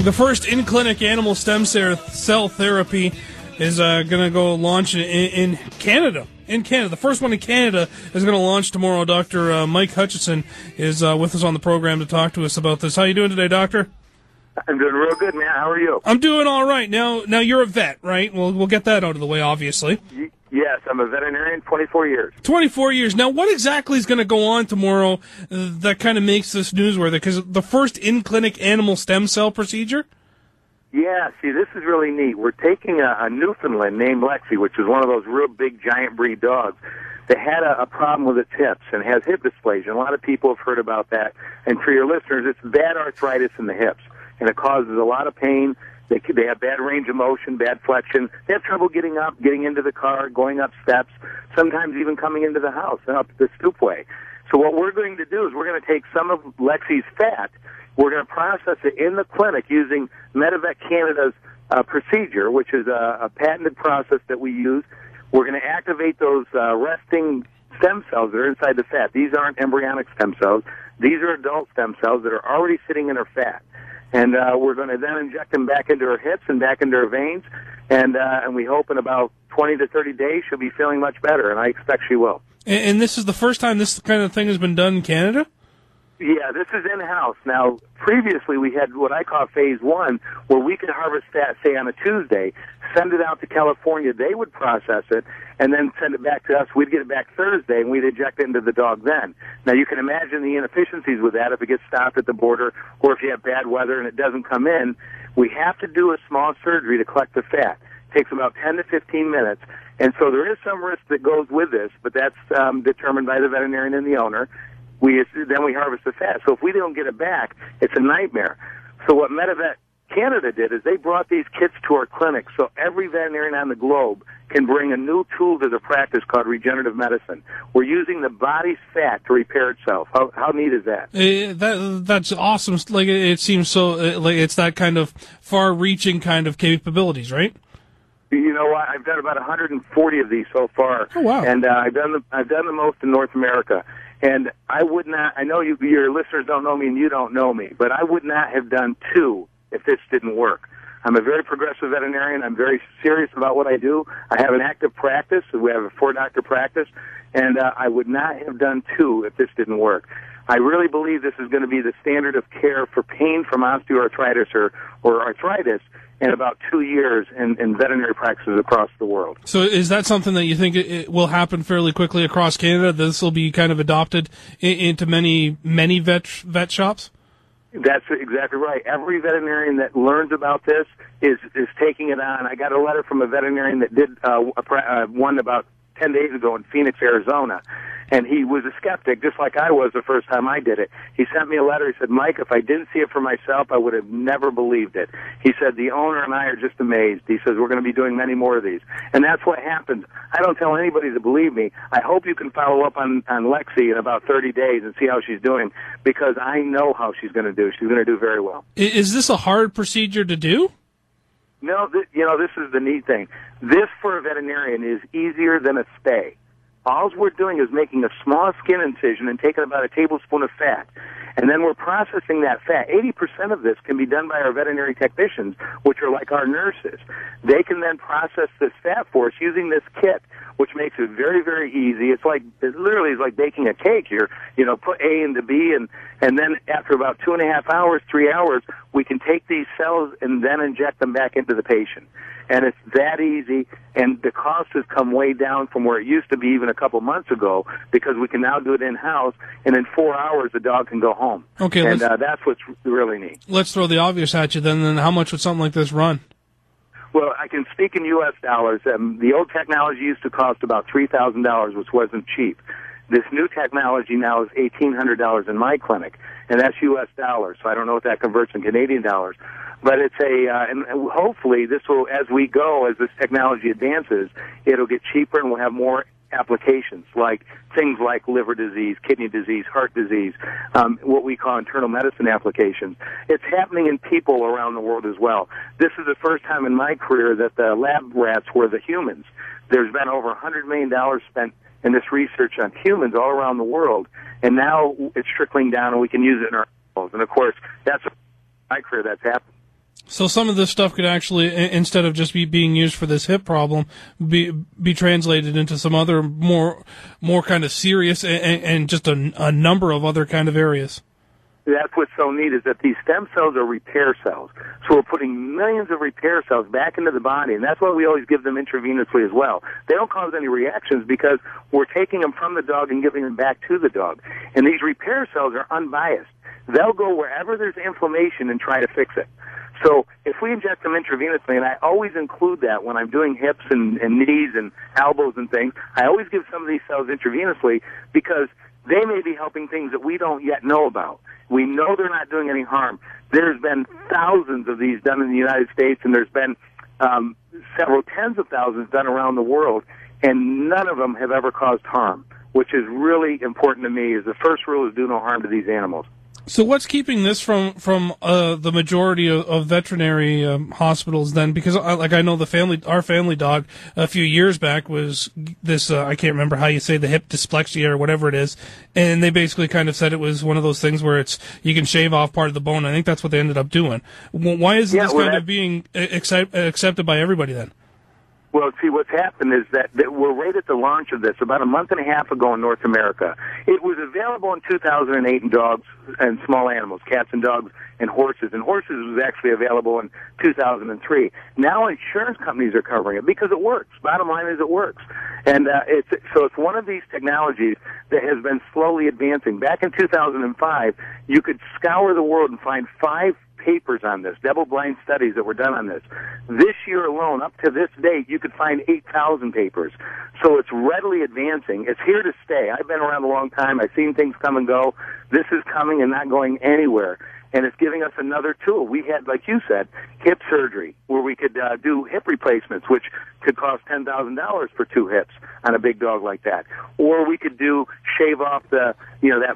The first in-clinic animal stem cell therapy is going to go launch in Canada. In Canada. The first one in Canada is going to launch tomorrow. Dr. Mike Hutchinson is with us on the program to talk to us about this. How are you doing today, Doctor? I'm doing real good, man. How are you? I'm doing all right. Now you're a vet, right? We'll get that out of the way, obviously. Yes, I'm a veterinarian, 24 years. 24 years. Now, what exactly is going to go on tomorrow that kind of makes this newsworthy? Because the first in-clinic animal stem cell procedure? Yeah, see, this is really neat. We're taking a Newfoundland named Lexi, which is one of those real big giant breed dogs that had a problem with its hips and has hip dysplasia. A lot of people have heard about that. And for your listeners, it's bad arthritis in the hips, and it causes a lot of pain. They have bad range of motion, bad flexion. They have trouble getting up, getting into the car, going up steps, sometimes even coming into the house and up the stoopway. So what we're going to do is we're going to take some of Lexi's fat. We're going to process it in the clinic using Medevet Canada's procedure, which is a patented process that we use. We're going to activate those resting stem cells that are inside the fat. These aren't embryonic stem cells. These are adult stem cells that are already sitting in her fat. And we're going to then inject them back into her hips and back into her veins. And we hope in about 20 to 30 days she'll be feeling much better, and I expect she will. And this is the first time this kind of thing has been done in Canada? Yeah, this is in-house. Now, previously we had what I call phase one, where we could harvest that, say, on a Tuesday, send it out to California. They would process it, and then send it back to us. We'd get it back Thursday, and we'd inject it into the dog then. Now, you can imagine the inefficiencies with that if it gets stopped at the border, or if you have bad weather and it doesn't come in. We have to do a small surgery to collect the fat. It takes about 10 to 15 minutes. And so there is some risk that goes with this, but that's determined by the veterinarian and the owner. Then we harvest the fat. So if we don't get it back, it's a nightmare. So what Medevet Canada did is they brought these kits to our clinic so every veterinarian on the globe can bring a new tool to their practice called regenerative medicine. We're using the body's fat to repair itself. How neat is that? That's awesome. Like, it seems so, like it's that kind of far-reaching kind of capabilities, right? You know what? I've done about 140 of these so far. Oh, wow. And I've done the most in North America. And I would not, I know your listeners don't know me and you don't know me, but I would not have done two if this didn't work. I'm a very progressive veterinarian. I'm very serious about what I do. I have an active practice. We have a 4-doctor practice. And I would not have done two if this didn't work. I really believe this is going to be the standard of care for pain from osteoarthritis or arthritis in about 2 years in veterinary practices across the world. So is that something that you think it will happen fairly quickly across Canada? This will be kind of adopted into many vet shops? That's exactly right. Every veterinarian that learns about this is taking it on. I got a letter from a veterinarian that did one about 10 days ago in Phoenix, Arizona. And he was a skeptic, just like I was the first time I did it. He sent me a letter. He said, Mike, if I didn't see it for myself, I would have never believed it. He said, the owner and I are just amazed. He says, we're going to be doing many more of these. And that's what happens. I don't tell anybody to believe me. I hope you can follow up on Lexi in about 30 days and see how she's doing, because I know how she's going to do. She's going to do very well. Is this a hard procedure to do? No, this is the neat thing. This, for a veterinarian, is easier than a spay. All we're doing is making a small skin incision and taking about a tablespoon of fat. And then we're processing that fat. 80% of this can be done by our veterinary technicians, which are like our nurses. They can then process this fat for us using this kit, which makes it very, very easy. It literally is like baking a cake. Put A into B, and then after about 2.5 hours, 3 hours, we can take these cells and then inject them back into the patient. And it's that easy, and the cost has come way down from where it used to be even a couple months ago, because we can now do it in-house, and in 4 hours the dog can go home. Okay, and that's what's really neat. Let's throw the obvious at you then how much would something like this run? Well, I can speak in U.S. dollars. The old technology used to cost about $3,000, which wasn't cheap. This new technology now is $1,800 in my clinic, and that's U.S. dollars, so I don't know what that converts in Canadian dollars. But it's and hopefully this will, as we go, as this technology advances, it'll get cheaper and we'll have more applications, like things like liver disease, kidney disease, heart disease, what we call internal medicine applications. It's happening in people around the world as well. This is the first time in my career that the lab rats were the humans. There's been over $100 million spent in this research on humans all around the world, and now it's trickling down and we can use it in our animals. And of course, that's my career that's happened. So some of this stuff could actually, instead of just being used for this hip problem, be translated into some other more kind of serious and just a number of other kind of areas. That's what's so neat is that these stem cells are repair cells. So we're putting millions of repair cells back into the body, and that's why we always give them intravenously as well. They don't cause any reactions because we're taking them from the dog and giving them back to the dog. And these repair cells are unbiased. They'll go wherever there's inflammation and try to fix it. So if we inject them intravenously, and I always include that when I'm doing hips and knees and elbows and things, I always give some of these cells intravenously because they may be helping things that we don't yet know about. We know they're not doing any harm. There's been thousands of these done in the United States, and there's been several tens of thousands done around the world, and none of them have ever caused harm, which is really important to me. Is the first rule is do no harm to these animals. So what's keeping this from the majority of veterinary hospitals then? Because I know our family dog a few years back was this I can't remember how you say the hip dyslexia or whatever it is, and they basically kind of said it was one of those things where you can shave off part of the bone. I think that's what they ended up doing. Why isn't this kind of being accepted by everybody then? Well, see, what's happened is that we're right at the launch of this about a month and a half ago in North America. It was available in 2008 in dogs and small animals, cats and dogs and horses. And horses was actually available in 2003. Now insurance companies are covering it because it works. Bottom line is it works. And it's one of these technologies that has been slowly advancing. Back in 2005, you could scour the world and find 5 papers on this, double-blind studies that were done on this. This year alone, up to this date, you could find 8,000 papers. So it's readily advancing. It's here to stay. I've been around a long time. I've seen things come and go. This is coming and not going anywhere. And it's giving us another tool. We had, like you said, hip surgery, where we could do hip replacements, which could cost $10,000 for 2 hips on a big dog like that. Or we could shave off that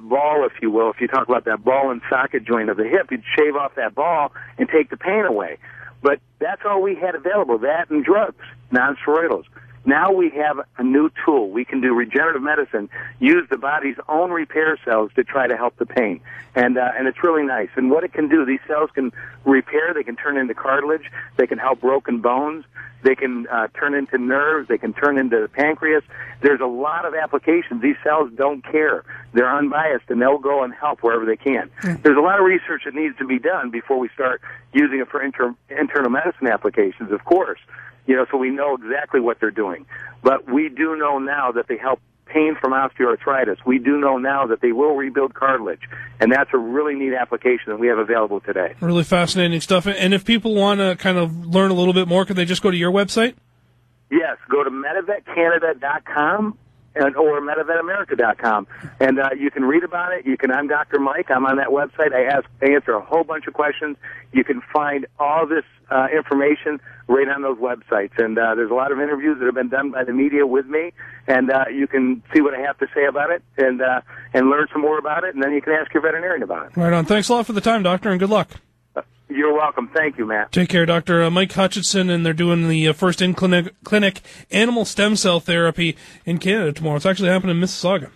ball, if you will. If you talk about that ball and socket joint of the hip, you'd shave off that ball and take the pain away. But that's all we had available, that and drugs, non-steroidals. Now we have a new tool. We can do regenerative medicine, use the body's own repair cells to try to help the pain. And it's really nice. And what it can do, these cells can repair, they can turn into cartilage, they can help broken bones, they can turn into nerves, they can turn into the pancreas. There's a lot of applications. These cells don't care. They're unbiased, and they'll go and help wherever they can. There's a lot of research that needs to be done before we start using it for internal medicine applications, of course. So we know exactly what they're doing. But we do know now that they help pain from osteoarthritis. We do know now that they will rebuild cartilage. And that's a really neat application that we have available today. Really fascinating stuff. And if people want to kind of learn a little bit more, could they just go to your website? Yes, go to MedivetCanada.com or MedivetAmerica.com. And you can read about it. I'm Dr. Mike. I'm on that website. I answer a whole bunch of questions. You can find all this information right on those websites. And there's a lot of interviews that have been done by the media with me, and you can see what I have to say about it and learn some more about it, and then you can ask your veterinarian about it. Right on. Thanks a lot for the time, Doctor, and good luck. You're welcome. Thank you, Matt. Take care, Dr. Mike Hutchinson, and they're doing the first in-clinic animal stem cell therapy in Canada tomorrow. It's actually happening in Mississauga.